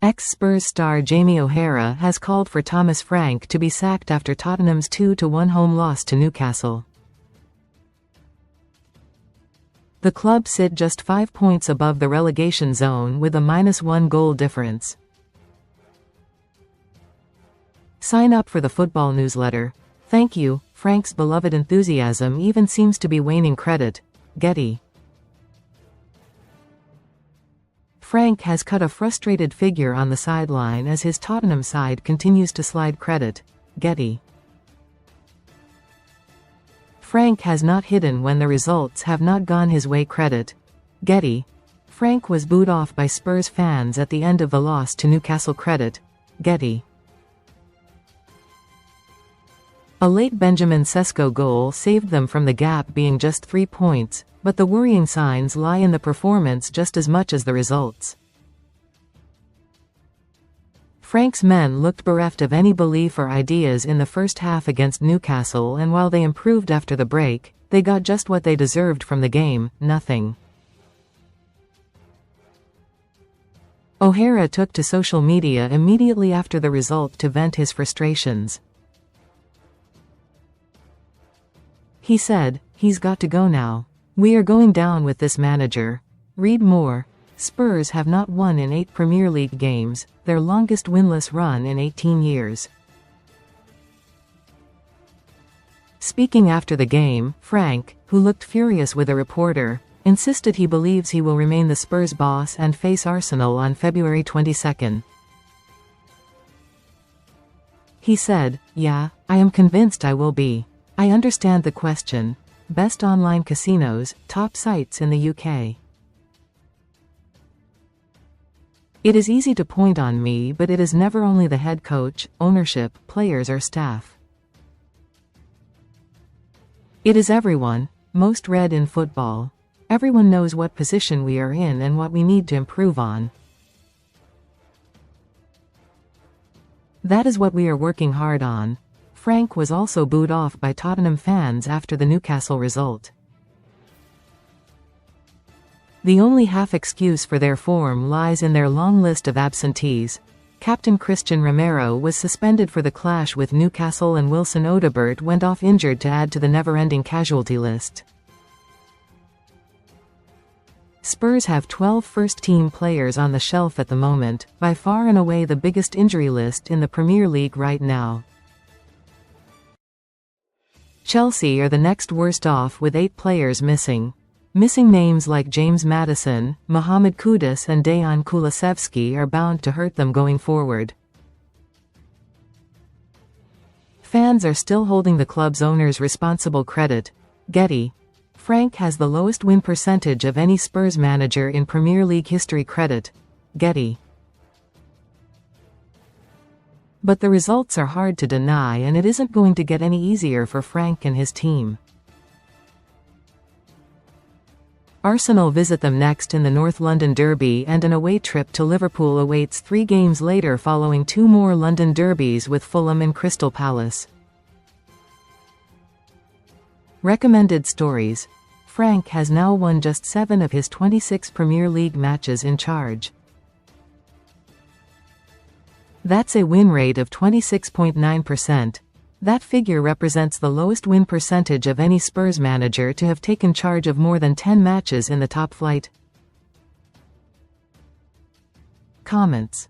Ex-Spurs star Jamie O'Hara has called for Thomas Frank to be sacked after Tottenham's 2-1 home loss to Newcastle. The club sit just 5 points above the relegation zone with a -1 goal difference. Sign up for the football newsletter. Thank you. Frank's beloved enthusiasm even seems to be waning. Credit. Getty. Frank has cut a frustrated figure on the sideline as his Tottenham side continues to slide credit. Getty. Frank has not hidden when the results have not gone his way. Credit. Getty. Frank was booed off by Spurs fans at the end of the loss to NewcastleCredit. Getty. A late Benjamin Sesko goal saved them from the gap being just 3 points, but the worrying signs lie in the performance just as much as the results. Frank's men looked bereft of any belief or ideas in the first half against Newcastle, and while they improved after the break, they got just what they deserved from the game: nothing. O'Hara took to social media immediately after the result to vent his frustrations. He said, "He's got to go now. We are going down with this manager." Read more. Spurs have not won in 8 Premier League games, their longest winless run in 18 years. Speaking after the game, Frank, who looked furious with a reporter, insisted he believes he will remain the Spurs boss and face Arsenal on February 22. He said, "Yeah, I am convinced I will be. I understand the question. Best online casinos, top sites in the UK. It is easy to point on me, but it is never only the head coach, ownership, players or staff. It is everyone." Most read in football. Everyone knows what position we are in and what we need to improve on. That is what we are working hard on. Frank was also booed off by Tottenham fans after the Newcastle result. The only half excuse for their form lies in their long list of absentees. Captain Christian Romero was suspended for the clash with Newcastle, and Wilson Odobert went off injured to add to the never-ending casualty list. Spurs have 12 first-team players on the shelf at the moment, by far and away the biggest injury list in the Premier League right now. Chelsea are the next worst off with 8 players missing. Missing names like James Maddison, Mohamed Kudus and Dejan Kulusevski are bound to hurt them going forward. Fans are still holding the club's owners responsible. Credit. Getty. Frank has the lowest win percentage of any Spurs manager in Premier League history. Credit. Getty. But the results are hard to deny, and it isn't going to get any easier for Frank and his team. Arsenal visit them next in the North London Derby, and an away trip to Liverpool awaits 3 games later, following 2 more London derbies with Fulham and Crystal Palace. Recommended stories. Frank has now won just 7 of his 26 Premier League matches in charge. That's a win rate of 26.9%. That figure represents the lowest win percentage of any Spurs manager to have taken charge of more than 10 matches in the top flight. Comments.